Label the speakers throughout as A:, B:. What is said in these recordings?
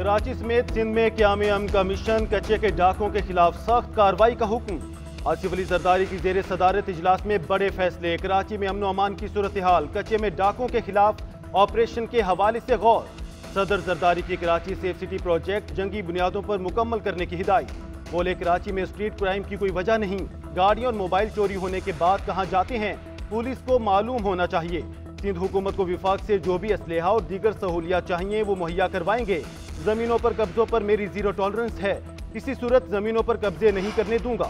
A: कराची समेत सिंध में क़याम अमन का मिशन, कच्चे के डाकों के खिलाफ सख्त कार्रवाई का हुक्म। आसिफ अली जरदारी की जेर सदारत इजलास में बड़े फैसले। कराची में अमन अमान की सूरत हाल, कच्चे में डाकों के खिलाफ ऑपरेशन के हवाले से गौर। सदर जरदारी की कराची सेफ सिटी प्रोजेक्ट जंगी बुनियादों पर मुकम्मल करने की हिदायत। बोले कराची में स्ट्रीट क्राइम की कोई वजह नहीं, गाड़ियों और मोबाइल चोरी होने के बाद कहाँ जाते हैं पुलिस को मालूम होना चाहिए। सिंध हुकूमत को विफाक से जो भी असलहा और दीगर सहूलियात चाहिए वो मुहैया करवाएंगे। जमीनों पर कब्जों पर मेरी जीरो टॉलरेंस है, किसी सूरत जमीनों पर कब्जे नहीं करने दूंगा।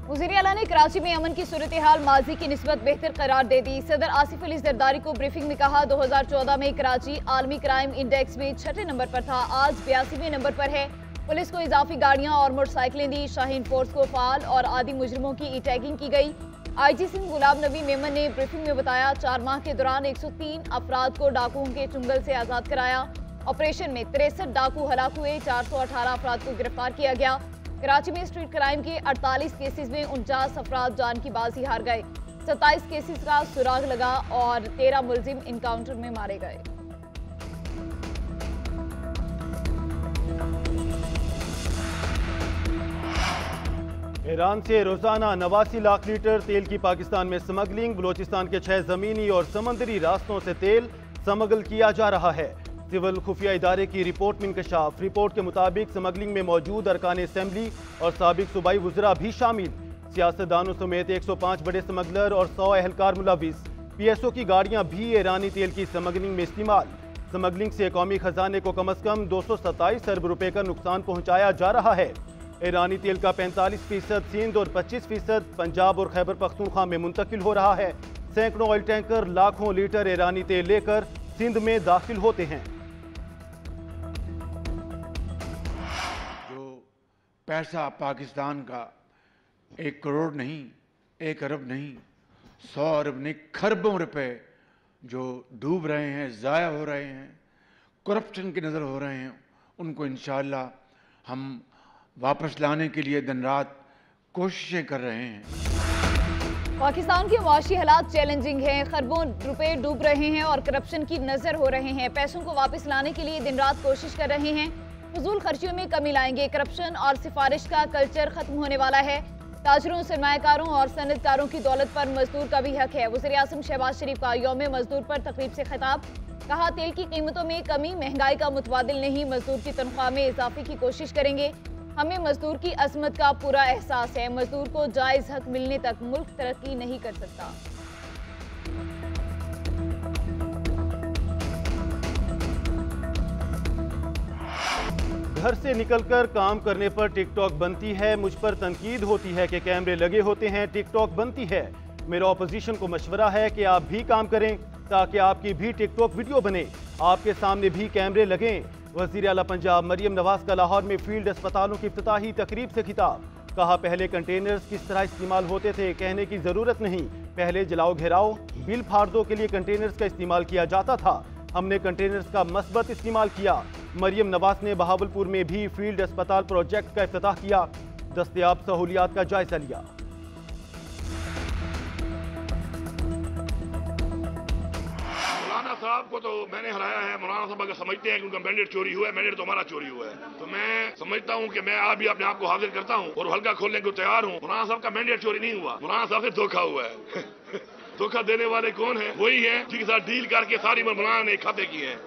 B: वज़ीर आला ने कराची में अमन की सूरत हाल माजी की निस्बत बेहतर करार दे दी। सदर आसिफ अली जरदारी को ब्रीफिंग में कहा, 2014 में कराची आलमी क्राइम इंडेक्स में 6ठे नंबर पर था, आज 82वें नंबर पर है। पुलिस को इजाफी गाड़ियां और मोटरसाइकिलें दी। शाहीन फोर्स को फाल और आदि मुजरिमों की ई टैगिंग की गई। IG सिंध गुलाम नबी मेमन ने ब्रीफिंग में बताया, 4 माह के दौरान 103 अफराद को डाकुओं के चुंगल से आज़ाद कराया। ऑपरेशन में 63 डाकू हलाक हुए, 418 अफराद को गिरफ्तार किया गया। कराची में स्ट्रीट क्राइम के 48 केसेस में 49 अफराद जान की बाजी हार गए। 27 केसेस का सुराग लगा और 13 मुलजिम इनकाउंटर में मारे गए।
A: ईरान से रोजाना 89 लाख लीटर तेल की पाकिस्तान में स्मगलिंग। बलोचिस्तान के 6 जमीनी और समंदरी रास्तों से तेल स्मगल किया जा रहा है। सिविल खुफिया इदारे की रिपोर्ट में इंकशाफ। रिपोर्ट के मुताबिक स्मगलिंग में मौजूद अरकान असेंबली और साबिक सूबाई वज़रा भी शामिल। सियासतदानों समेत 105 बड़े स्मगलर और 100 अहलकार मुलविस। PSO की गाड़ियां भी ईरानी तेल की स्मगलिंग में इस्तेमाल। स्मगलिंग से कौमी खजाने को कम अज कम 227 अरब रुपए का नुकसान पहुंचाया जा रहा है। ईरानी तेल का 45% सिंध और 25% पंजाब और खैबर पख्तूनख्वा में मुंतकिल हो रहा है। सैकड़ों ऑयल टैंकर लाखों लीटर ईरानी तेल लेकर सिंध में दाखिल होते हैं।
C: जो पैसा पाकिस्तान का 1 करोड़ नहीं, 1 अरब नहीं, 100 अरब नहीं, खरबों रुपए जो डूब रहे हैं, ज़ाया हो रहे हैं, करप्शन की नज़र हो रहे हैं, उनको इंशाअल्लाह हम वापस लाने के लिए दिन रात कोशिशें कर रहे हैं।
B: पाकिस्तान के मुआशी हालात चैलेंजिंग हैं, खरबों रुपए डूब रहे हैं और करप्शन की नजर हो रहे हैं। पैसों को वापस लाने के लिए दिन रात कोशिश कर रहे हैं। फजूल खर्चियों में कमी लाएंगे। करप्शन और सिफारिश का कल्चर खत्म होने वाला है। ताजरों, सरमायाकारों और सनतकारों की दौलत पर मजदूर का भी हक है। वज़ीर आज़म शहबाज शरीफ का यौम मजदूर पर तकरीब से खिताब। कहा, तेल की कीमतों में कमी महंगाई का मुतबादिल नहीं, मजदूर की तनख्वाह में इजाफे की कोशिश करेंगे। हमें मजदूर की अजमत का पूरा एहसास है। मजदूर को जायज हक मिलने तक मुल्क तरक्की नहीं कर सकता।
A: घर से निकलकर काम करने पर टिकटॉक बनती है। मुझ पर तनकीद होती है कि कैमरे लगे होते हैं, टिकटॉक बनती है। मेरा ऑपोजिशन को मशवरा है कि आप भी काम करें ताकि आपकी भी टिकटॉक वीडियो बने, आपके सामने भी कैमरे लगें। वज़ीर आला पंजाब मरियम नवाज का लाहौर में फील्ड अस्पतालों की इफ्तिताही तकरीब से खिताब। कहा, पहले कंटेनर्स किस तरह इस्तेमाल होते थे कहने की ज़रूरत नहीं, पहले जलाओ घेराओ बिल फाड़ दो के लिए कंटेनर्स का इस्तेमाल किया जाता था, हमने कंटेनर्स का मस्बत इस्तेमाल किया। मरियम नवाज ने बहावलपुर में भी फील्ड अस्पताल प्रोजेक्ट का इफ्तिताह किया, दस्तयाब सहूलियात का जायजा लिया।
D: साहब को तो मैंने हराया है। मौलाना साहब अगर समझते हैं कि उनका मैंडेट चोरी हुआ है, मैंडेट तो हमारा चोरी हुआ है, तो मैं समझता हूं कि मैं आप भी अपने आप को हाजिर करता हूं और हल्का खोलने को तैयार हूं। मौलाना साहब का मैंडेट चोरी नहीं हुआ, मौलाना साहब से धोखा हुआ है। धोखा देने वाले कौन है? वही है जिनके साथ डील करके सारी मौलाना ने खाते किए हैं।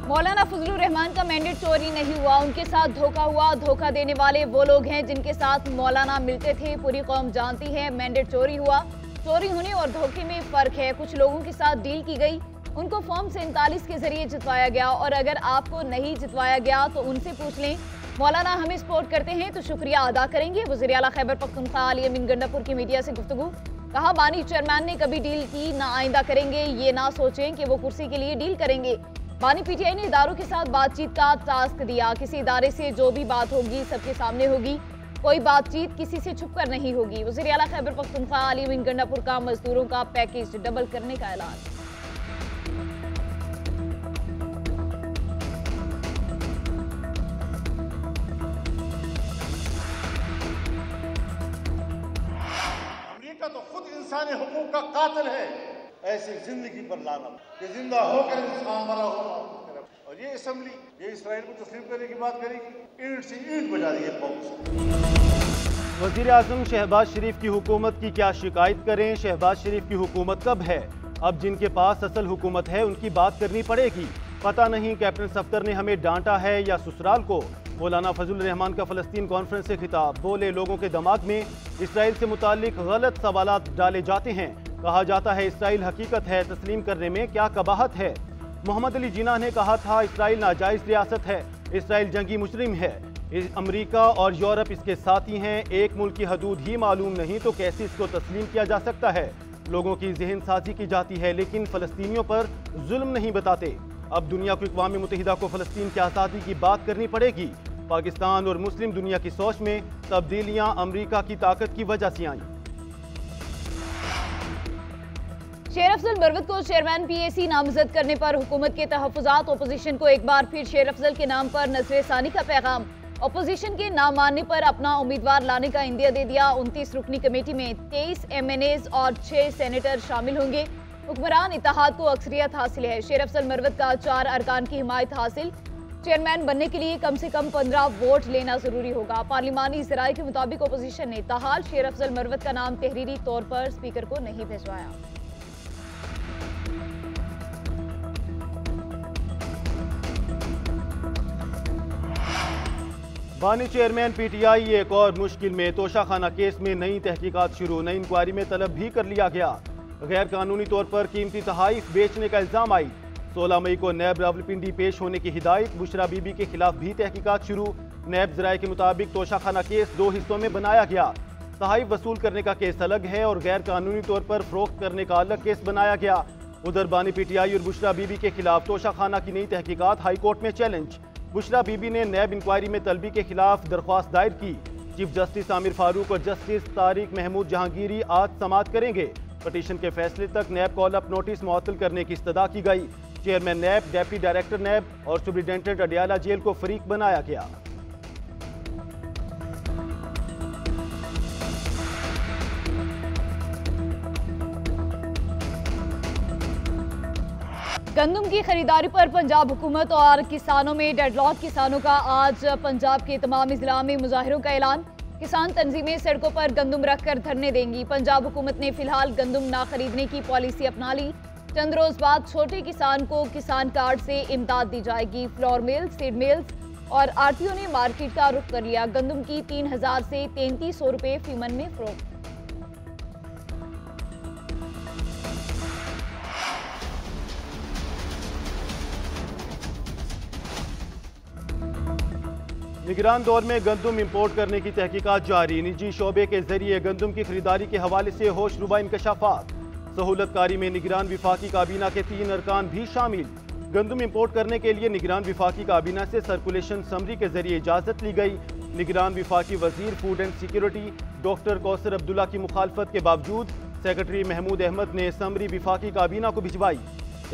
B: मौलाना फजलुर रहमान का मैंडेट चोरी नहीं हुआ, उनके साथ धोखा हुआ। धोखा देने वाले वो लोग हैं जिनके साथ मौलाना मिलते थे। पूरी कौम जानती है मैंडेट चोरी हुआ। चोरी होने और धोखे में फर्क है। कुछ लोगों के साथ डील की गई, उनको फॉर्म 47 के जरिए जितवाया गया और अगर आपको नहीं जितवाया गया तो उनसे पूछ लें। मौलाना हमें सपोर्ट करते हैं तो शुक्रिया अदा करेंगे। वज़ीर आला खैबर पख्तूनख्वा अली अमीन गंडापुर की मीडिया से गुफ्तगू। कहा, बानी चेयरमैन ने कभी डील की ना आइंदा करेंगे। ये ना सोचें कि वो कुर्सी के लिए डील करेंगे। बानी PTI ने इदारों के साथ बातचीत का टास्क दिया। किसी इदारे से जो भी बात होगी सबके सामने होगी, कोई बातचीत किसी से छुप कर नहीं होगी। वज़ीर आला खैबर पख्तूनख्वा अली अमीन गंडापुर का मजदूरों का पैकेज डबल करने का ऐलान।
E: तो खुद इंसानी हुकूक का कातिल है। ऐसी जिंदगी पर लानत कि जिंदा होकर इंसान मरा होना। और और ये असेंबली ये इसराइल को तस्लीम करने की बात करेगी, ईंट से ईंट बजा रही है कौम से।
A: वज़ीर आज़म शहबाज शरीफ की हुकूमत की क्या शिकायत करें? शहबाज शरीफ की हुकूमत कब है? अब जिनके पास असल हुकूमत है उनकी बात करनी पड़ेगी। पता नहीं कैप्टन सफ्दर ने हमें डांटा है या ससुराल को। मौलाना फजल रहमान का फ़लस्तीन कॉन्फ्रेंस से खिताब, बोले लोगों के दिमाग में इसराइल से मुताल्लिक गलत सवालात डाले जाते हैं। कहा जाता है इसराइल हकीकत है, तस्लीम करने में क्या कबाहत है। मोहम्मद अली जिन्ना ने कहा था इसराइल नाजायज़ रियासत है, इसराइल जंगी मुजरिम है, अमरीका और यूरोप इसके साथी हैं। एक मुल्क की हदूद ही मालूम नहीं तो कैसे इसको तस्लीम किया जा सकता है। लोगों की जहन साजी की जाती है लेकिन फ़लस्तीनियों पर जुल्म नहीं बताते। अब दुनिया को अक़वाम मुत्तहिदा को फ़लस्तीन की आज़ादी की बात करनी पड़ेगी। पाकिस्तान और मुस्लिम दुनिया की सोच में तब्दीलियां अमरीका की ताकत की वजह से आईं।
B: शेर अफजल मरवत को चेयरमैन पीएसी नामजद करने पर हुकूमत के तहफ़्फ़ुज़ात, अपोजिशन को एक बार फिर शेर अफजल के नाम पर नज़र-ए-सानी का पैगाम। अपोजिशन के नाम मानने पर अपना उम्मीदवार लाने का इंदिया दे दिया। 29 रुकनी कमेटी में 23 MNAs और 6 सेनेटर शामिल होंगे। हुक्मरान इत्तेहाद को अक्सरियत हासिल है। शेर अफजल मरवत का 4 अरकान की हिमायत हासिल। चेयरमैन बनने के लिए कम से कम 15 वोट लेना जरूरी होगा। पार्लिमानी ज़राए के मुताबिक अपोजिशन ने ताहाल शेर अफजल मरवत का नाम तहरीरी तौर पर स्पीकर को नहीं भिजवाया।
A: बानी चेयरमैन PTI एक और मुश्किल में। तोशाखाना केस में नई तहकीकात शुरू, नई इंक्वायरी में तलब भी कर लिया गया। गैर कानूनी तौर पर कीमती तहाइफ बेचने का इल्जाम आई। 16 मई को नैब रावलपिंडी पेश होने की हिदायत। बुशरा बीबी के खिलाफ भी तहकीकात शुरू। नैब ज़राए के मुताबिक तोशाखाना केस 2 हिस्सों में बनाया गया। तहाइफ वसूल करने का केस अलग है और गैर कानूनी तौर पर फरोख्त करने का अलग केस बनाया गया। उधर बानी PTI और बुशरा बीबी के खिलाफ तोशाखाना की नई तहकीकात हाई कोर्ट में चैलेंज। बुशरा बीबी ने नैब इंक्वायरी में तलबी के खिलाफ दरख्वास्त दायर की। चीफ जस्टिस आमिर फारूक और जस्टिस तारिक महमूद जहांगीरी आज समाअत करेंगे। पटिशन के फैसले तक नैब कॉल अप नोटिस मुअत्तल करने की इस्तदा की गई। चेयरमैन नैब, डेप्टी डायरेक्टर नैब और सुपरिटेंडेंट अडियाला जेल को फरीक बनाया गया।
B: गंदम की खरीदारी पर पंजाब हुकूमत और किसानों में डेडलॉक। किसानों का आज पंजाब के तमाम जिला में मुजाहिरों का ऐलान। किसान तंजीमें सड़कों पर गंदम रखकर धरने देंगी। पंजाब हुकूमत ने फिलहाल गंदम ना खरीदने की पॉलिसी अपना ली। चंद रोज बाद छोटे किसान को किसान कार्ड से इमदाद दी जाएगी। फ्लोर मिल्स, सीड मिल्स और आरटीओ ने मार्केट का रुख कर लिया। गंदम की 3000 से 3300 रुपए फी मन में फरोख्त।
A: निगरान दौर में गंदम इंपोर्ट करने की तहकीकात जारी। निजी शोबे के जरिए गंदम की खरीदारी के हवाले से होशरुबा इंकशाफात। सहूलतकारी में निगरान विफाकी काबीना के 3 अरकान भी शामिल। गंदम इंपोर्ट करने के लिए निगरान विफाकी काबीना से सर्कुलेशन समरी के जरिए इजाजत ली गई। निगरान विफाकी वजीर food and security doctor Kausar Abdullah की मुखालफत के बावजूद सेक्रेटरी महमूद अहमद ने समरी विफाकी काबीना को भिजवाई।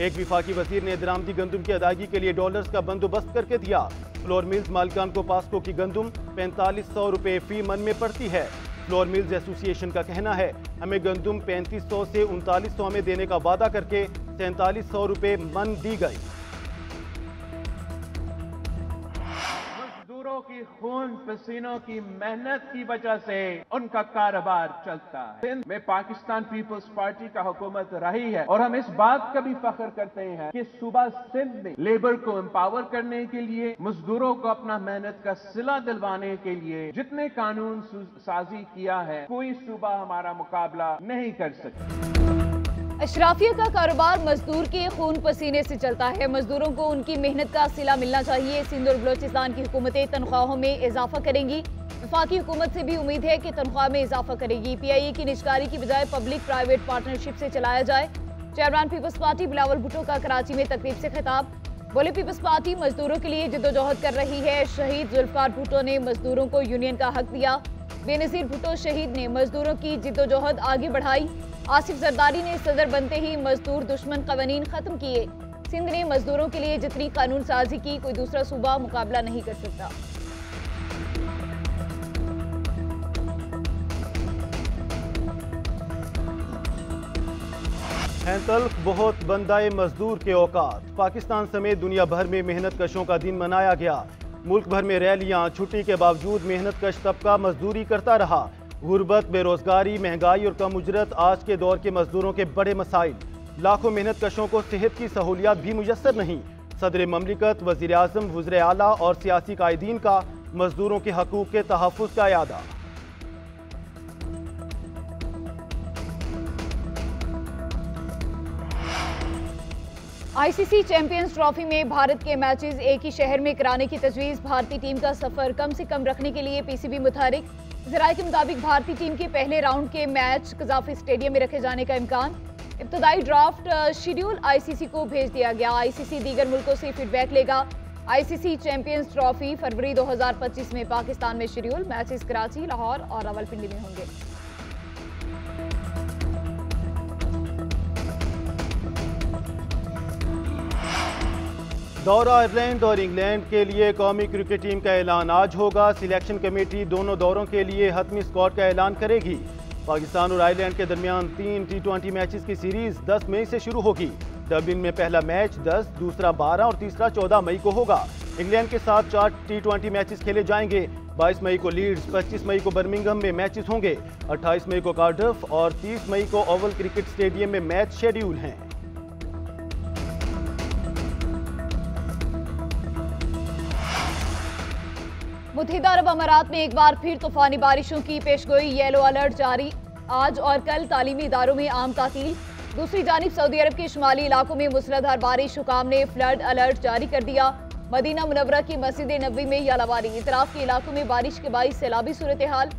A: एक विफाकी वजीर ने दरामदी गंदम की अदायगी के लिए डॉलर्स का बंदोबस्त करके दिया। फ्लोर मिल्स मालिकान को पास्को की गंदम 4500 रुपए फी मन में पड़ती है। फ्लोर मिल्स एसोसिएशन का कहना है हमें गंदम 3500 से 3900 में देने का वादा करके 4700 रुपए मन दी गई।
F: मजदूरों की खून पसीनों की मेहनत की वजह से उनका कारोबार चलता है। सिंध में पाकिस्तान पीपल्स पार्टी का हुकूमत रही है और हम इस बात का भी फख्र करते हैं कि सूबा सिंध में लेबर को एम्पावर करने के लिए, मजदूरों को अपना मेहनत का सिला दिलवाने के लिए जितने कानून साजी किया है, कोई सूबा हमारा मुकाबला नहीं कर सकता।
B: अशराफिया का कारोबार मजदूर के खून पसीने से चलता है। मजदूरों को उनकी मेहनत का सिला मिलना चाहिए। सिंध और बलोचिस्तान की हुकूमतें तनख्वाहों में इजाफा करेंगी। वफाकी हुकूमत से भी उम्मीद है कि तनख्वाह में इजाफा करेगी। PIA की निजकारी की बजाय पब्लिक प्राइवेट पार्टनरशिप से चलाया जाए। Chairman peoples party Bilawal Bhutto का कराची में तकरीब से खिताब। बोले पीपल्स पार्टी मजदूरों के लिए जिद्दोजहद कर रही है। शहीद जुल्फकार भुट्टो ने मजदूरों को यूनियन का हक दिया। बेनजीर भुट्टो शहीद ने मजदूरों की जिद्दोजहद आगे बढ़ाई। आसिफ जरदारी ने सदर बनते ही मजदूर दुश्मन कवानीन खत्म किए। सिंध ने मजदूरों के लिए जितनी कानून साजी की कोई दूसरा सूबा मुकाबला नहीं कर सकता।
A: हैं तल्ख बहुत बंदाए मजदूर के औकात। पाकिस्तान समेत दुनिया भर में मेहनत कशों का दिन मनाया गया। मुल्क भर में रैलियां, छुट्टी के बावजूद मेहनत कश तबका मजदूरी करता रहा। गुर्बत, बेरोजगारी, महंगाई और कम उजरत आज के दौर के मजदूरों के बड़े मसाइल। लाखों मेहनत कशों को सेहत की सहूलियात भी मुयस्सर नहीं। सदर ममलिकत, वज़ीर आज़म, वज़ीर आला और सियासी कायदीन का मजदूरों के हकूक़ के तहफ़्फ़ुज़ का यादा।
B: आईसीसी चैंपियंस ट्रॉफी में भारत के मैचेस एक ही शहर में कराने की तजवीज़। भारतीय टीम का सफर कम से कम रखने के लिए पीसीबी मुतारिक। ज़राए के मुताबिक भारतीय टीम के पहले राउंड के मैच कज़ाफ़ी स्टेडियम में रखे जाने का इम्कान। इब्तदाई ड्राफ्ट शेड्यूल आईसीसी को भेज दिया गया। आईसीसी दीगर मुल्कों से फीडबैक लेगा। आईसीसी चैंपियंस ट्रॉफी फरवरी 2025 में पाकिस्तान में शेड्यूल। मैचेस कराची, लाहौर और रावलपिंडी में होंगे।
A: दौरा आयरलैंड और इंग्लैंड के लिए कौमी क्रिकेट टीम का ऐलान आज होगा। सिलेक्शन कमेटी दोनों दौरों के लिए हतमी स्क्वाड का ऐलान करेगी। पाकिस्तान और आयरलैंड के दरमियान 3 T20 मैचेस की सीरीज 10 मई से शुरू होगी। डबलिन में पहला मैच 10, दूसरा 12 और तीसरा 14 मई को होगा। इंग्लैंड के साथ 4 T20 मैचेस खेले जाएंगे। 22 मई को लीड्स, 25 मई को बर्मिंघम में मैचेस होंगे। 28 मई को कार्डिफ और 30 मई को ओवल क्रिकेट स्टेडियम में मैच शेड्यूल हैं।
B: मुत्तहिदा अरब अमारात में एक बार फिर तूफानी बारिशों की पेशगोई। येलो अलर्ट जारी। आज और कल तालीमी इदारों में आम तातील। दूसरी जानिब सऊदी अरब के शुमाली इलाकों में मूसलाधार बारिश। हुकाम ने फ्लड अलर्ट जारी कर दिया। मदीना मुनव्वरा की मस्जिद नबवी में यालावारी। इतराफ के इलाकों में बारिश के बाइस सैलाबी सूरत हाल।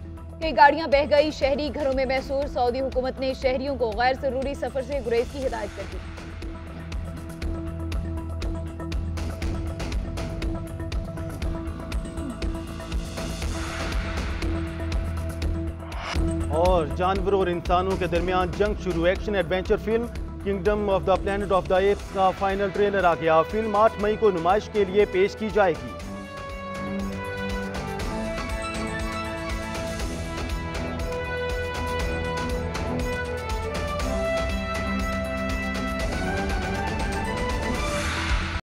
B: कई गाड़ियां बह गई। शहरी घरों में महसूर। सऊदी हुकूमत ने शहरियों को गैर जरूरी सफर से गुरेज की हिदायत कर दी।
A: और जानवरों और इंसानों के दरमियान जंग शुरू। Action adventure film kingdom of the planet of the apps का फाइनल ट्रेलर आ गया। फिल्म 8 मई को नुमाइश के लिए पेश की जाएगी।